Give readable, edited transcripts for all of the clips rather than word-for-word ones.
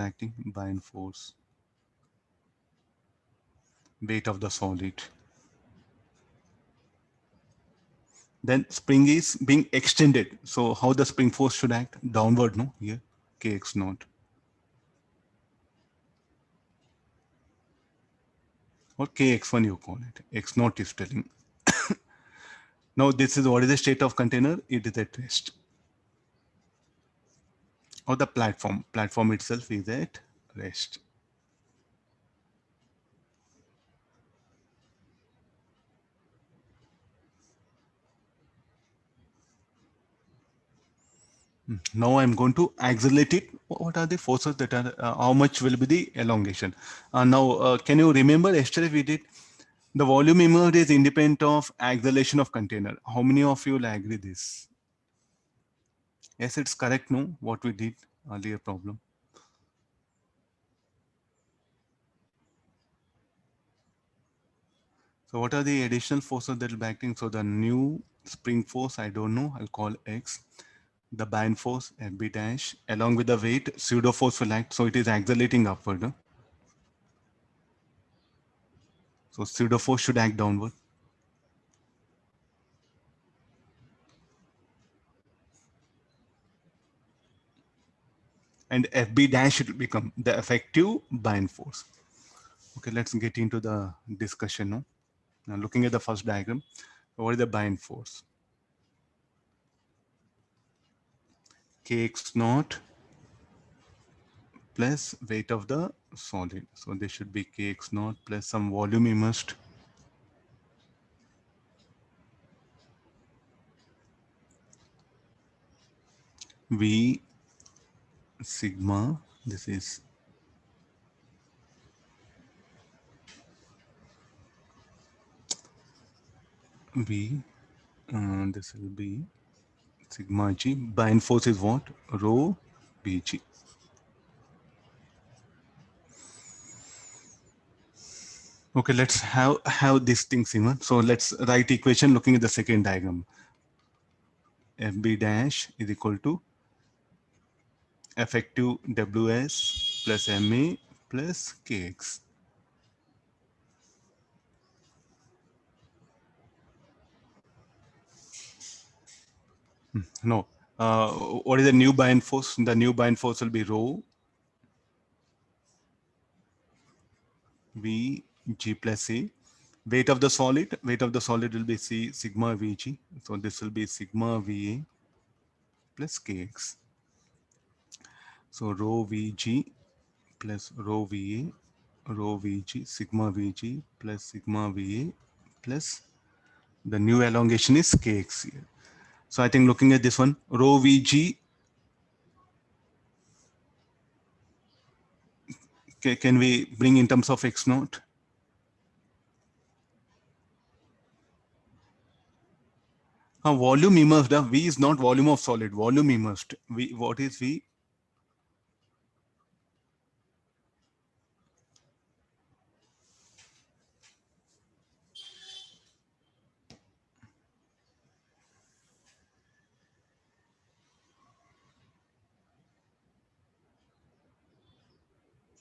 acting? Buoyant force. Weight of the solid. Then spring is being extended. So how the spring force should act? Downward, no? Here, kx naught. Or kx1 you call it. X naught is telling. Now this is what is the state of container? It is at rest. Or the platform. Platform itself is at rest. Now I'm going to accelerate it. What are the forces that are, how much will be the elongation? Now, can you remember yesterday we did the volume emerged is independent of acceleration of container. How many of you will agree this? Yes, it's correct, no? What we did earlier problem. So what are the additional forces that will be acting? So the new spring force, I don't know, I'll call X. The buoyant force, FB dash, along with the weight, pseudo force will act. So it is accelerating upward. No? So pseudo force should act downward. And FB dash should become the effective buoyant force. Okay, let's get into the discussion now. Now looking at the first diagram, what is the buoyant force? Kx naught plus weight of the solid. So this should be Kx naught plus some volume immersed. V sigma, this is V, this will be sigma g. Buoyant force is what? Rho Bg. Okay, let's have these things in. So let's write equation looking at the second diagram. FB dash is equal to effective Ws plus Ma plus Kx. No. What is the new buoyant force? The new buoyant force will be rho V G plus A. Weight of the solid will be C sigma Vg. So this will be sigma Va plus Kx. So rho Vg plus rho Va, rho Vg, sigma Vg plus sigma Va plus the new elongation is Kx here. So I think looking at this one, rho Vg, can we bring in terms of x naught? Volume immersed, V is not volume of solid, volume immersed. V, what is V?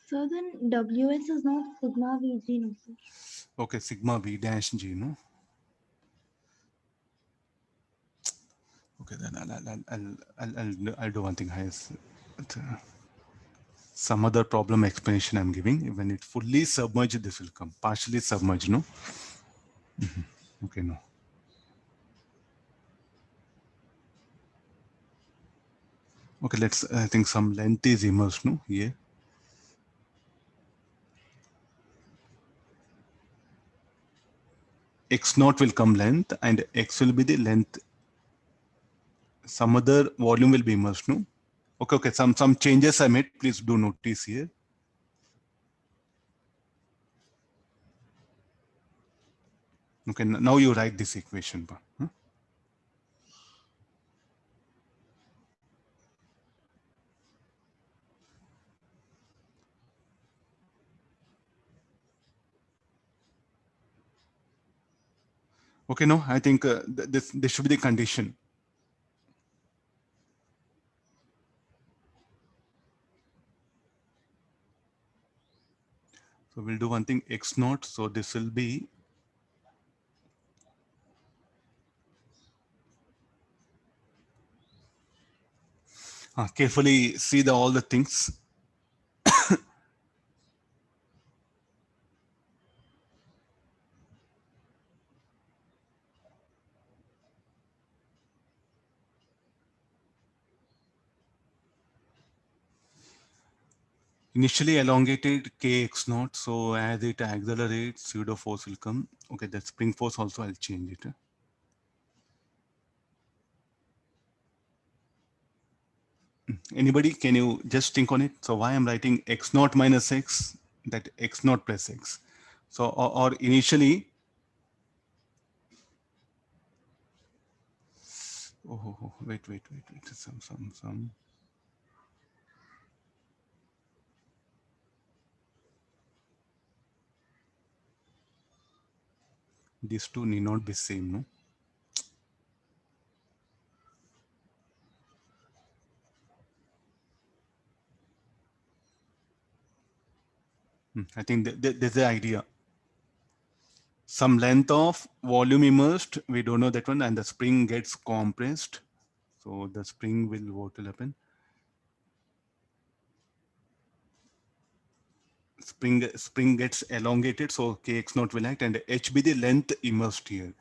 So then Ws is not sigma Vg, no sir. Okay, sigma V dash G, no? Okay, then I'll do one thing. Some other problem explanation I'm giving. When it fully submerged, this will come. Partially submerged, no? Okay, no. Okay, let's, I think some length is immersed, no? Here. X naught will come length and X will be the length. Some other volume will be immersed, no? Okay, some changes I made. Please do notice here. Okay, now you write this equation. Huh? Okay, no, I think this should be the condition. So we'll do one thing, x naught. So this will be, carefully see all the things. Initially elongated kx naught. So as it accelerates, pseudo force will come. Okay, that spring force also I'll change it. Anybody, can you just think on it? So why I'm writing x naught minus x, that x naught plus x. So, or initially, wait. Some. These two need not be same, no? I think there's the idea. Some length of volume immersed, we don't know that one, and the spring gets compressed. So the spring will, what will happen? Spring gets elongated, so kx naught will act, and h be the length immersed here.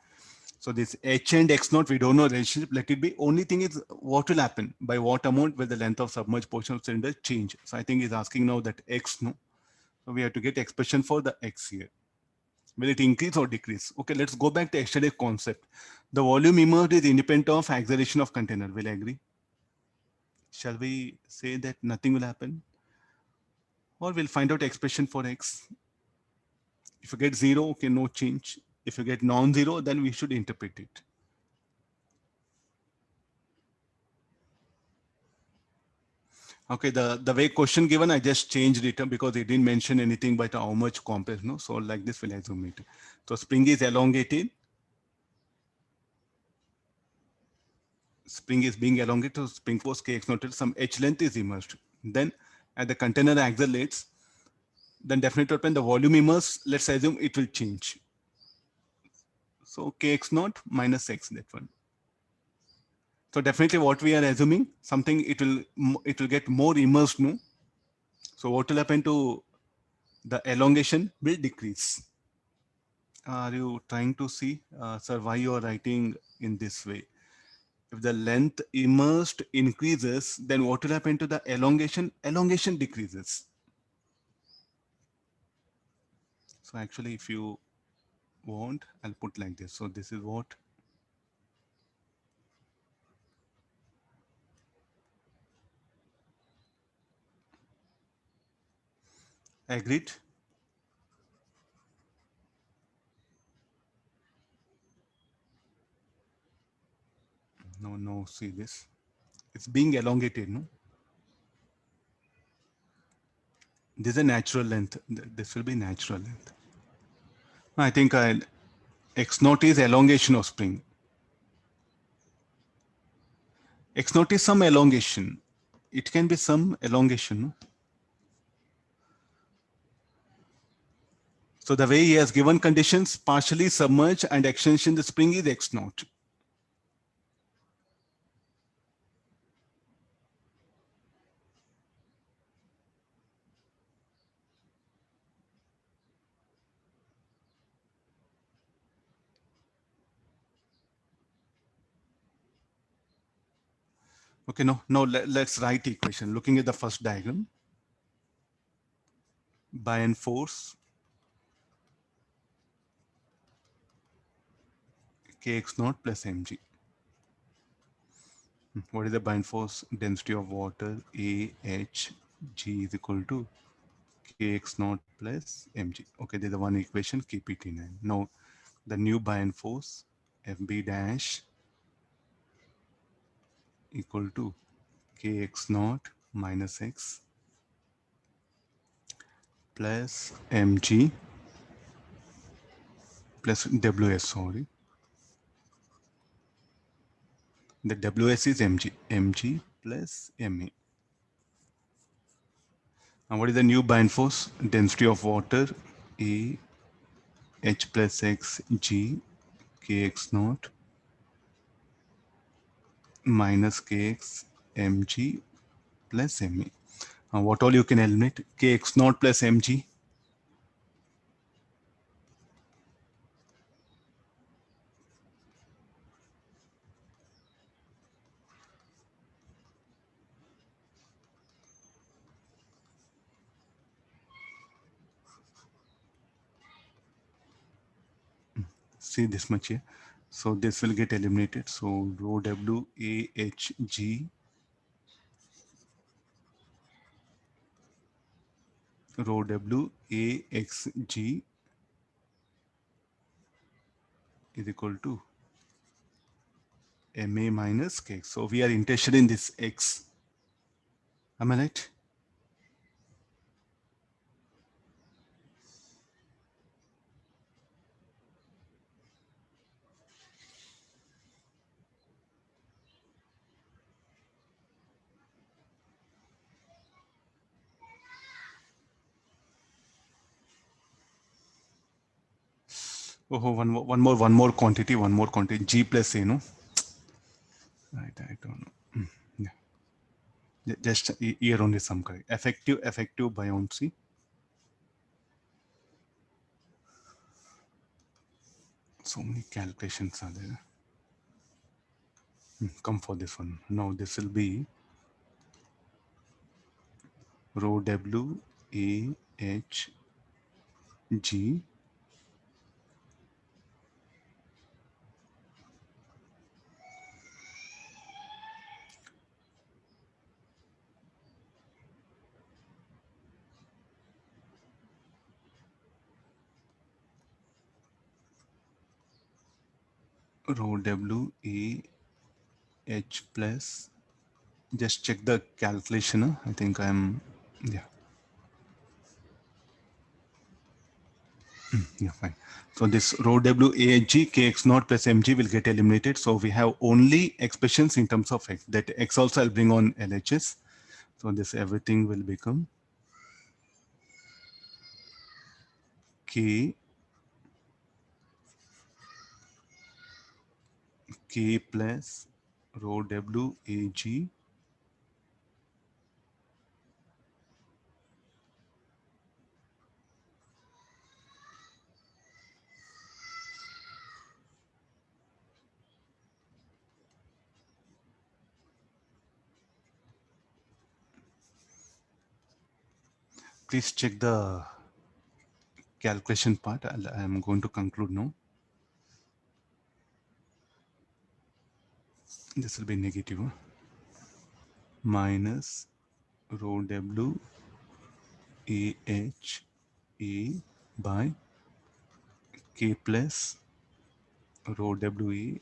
So this h and x naught, we don't know relationship. Let it be. Only thing is, what will happen? By what amount will the length of submerged portion of cylinder change? So I think he's asking now that x, no. So we have to get expression for the x here. Will it increase or decrease? Okay, let's go back to yesterday's concept. The volume immersed is independent of acceleration of container. Will I agree? Shall we say that nothing will happen? Or we'll find out expression for x. If you get 0, okay, no change. If you get non-zero, then we should interpret it. Okay, the way question given, I just changed it because it didn't mention anything but how much compress, no? So like this, we'll assume it. So spring is elongated. Spring is being elongated, so spring force kx naught, some h length is immersed. Then as the container accelerates, then definitely open the volume immersed, let's assume it will change. So kx naught minus x, that one. So definitely what we are assuming, something it will get more immersed, no? So what will happen to the elongation will decrease. Are you trying to see, sir, why you are writing in this way? If the length immersed increases, then what will happen to the elongation? Elongation decreases. So actually, if you want, I'll put like this. So this is what, agreed? No, see this. It's being elongated, no? This is a natural length. This will be natural length. I think x naught is elongation of spring. X naught is some elongation. It can be some elongation, no? So the way he has given conditions, partially submerge and extension the spring is x naught. Okay, no, let's write equation. Looking at the first diagram, buoyant force kx naught plus mg. What is the buoyant force? Density of water A H G is equal to kx naught plus mg. Okay, there's the one equation. Keep it in mind. Now the new buoyant force Fb dash equal to kx naught minus x plus mg plus ws. Sorry, the ws is mg plus ma. And what is the new buoyant force? Density of water, A H plus X G Kx naught minus Kx mg plus ma. What all you can eliminate? Kx naught plus mg. See this much here. So this will get eliminated. So rho w a h g rho w a x g is equal to ma minus kx. So we are interested in this x. Am I right? Oh, one more quantity, g plus a, no? Right, I don't know. Yeah. Just here only some correct. Effective buoyancy. So many calculations are there. Come for this one. Now this will be rho w a h g rho w a h plus. Just check the calculation. I think I'm yeah. Yeah, fine. So this rho w a h g kx naught plus mg will get eliminated. So we have only expressions in terms of x. That x also I'll bring on LHS. So this everything will become k plus rho w a g. Please check the calculation part. I'm going to conclude now. This will be negative minus rho w a h a by k plus rho w a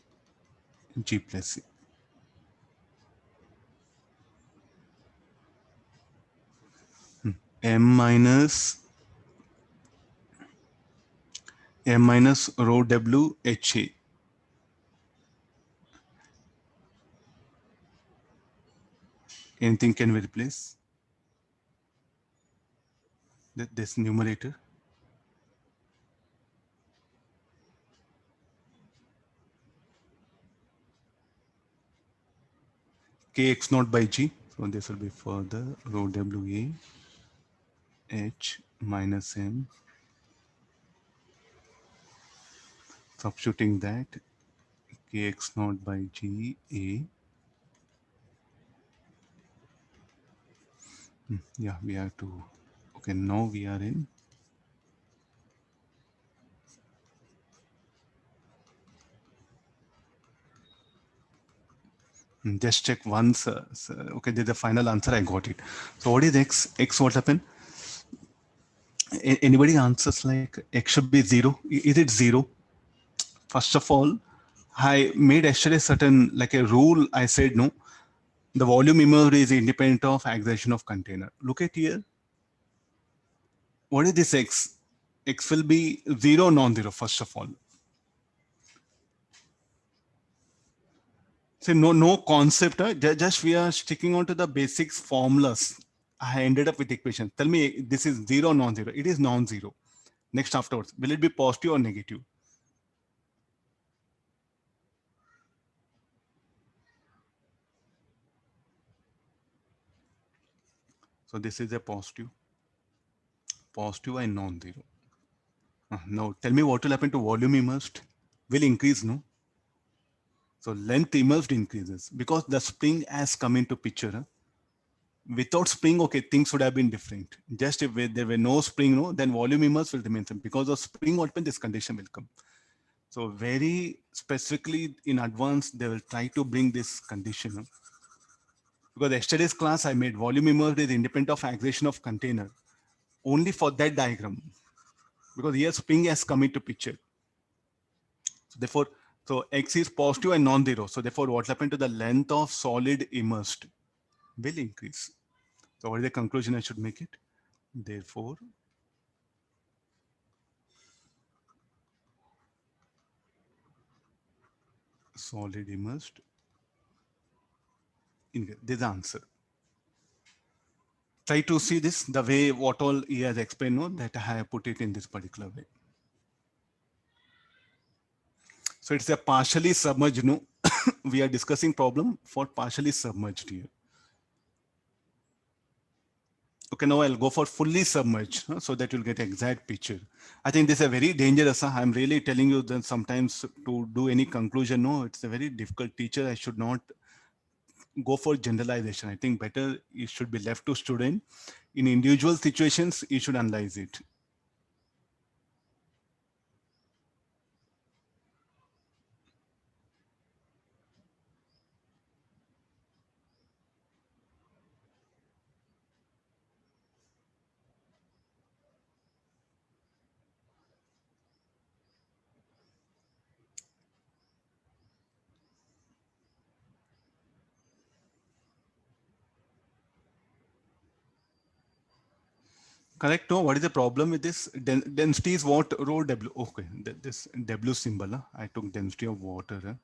g plus c. m minus rho w h a. Anything can we replace this numerator? Kx naught by g. So this will be further rho w a h minus m. Substituting that kx naught by g a. Yeah, we have to. Okay, now we are in. Just check once. Okay, the final answer I got it. So what is x? X what happened? Anybody answers like x should be 0? Is it 0? First of all, I made yesterday certain like a rule. I said no. The volume immersed is independent of acceleration of container. Look at here. What is this x? X will be 0, non-zero. First of all, so no concept. Just we are sticking on to the basics formulas. I ended up with equation. Tell me this is zero or non-zero. It is non-zero. Next afterwards, will it be positive or negative? So this is a positive, positive and non-zero. Now tell me what will happen to volume immersed? Will increase, no? So length immersed increases because the spring has come into picture. Without spring, okay, things would have been different. Just if there were no spring, no, then volume immersed will remain same. Because of spring, what happens, this condition will come. So very specifically in advance, they will try to bring this condition. Because yesterday's class, I made volume immersed is independent of acceleration of container. Only for that diagram. Because here spring has come into picture. So therefore, so x is positive and non-zero. So therefore, what happened to the length of solid immersed will increase. So what is the conclusion I should make it? Therefore, solid immersed in this answer. Try to see this the way what all he has explained, no, that I have put it in this particular way. So it's a partially submerged, no. We are discussing problem for partially submerged here. Okay, now I'll go for fully submerged so that you'll get exact picture. I think this is a very dangerous. I'm really telling you that sometimes to do any conclusion, no, it's a very difficult teacher. I should not go for generalization. I think better it should be left to student. In individual situations, you should analyze it. Correct? No, what is the problem with this? Density is what? Rho W. Okay, this W symbol. I took density of water.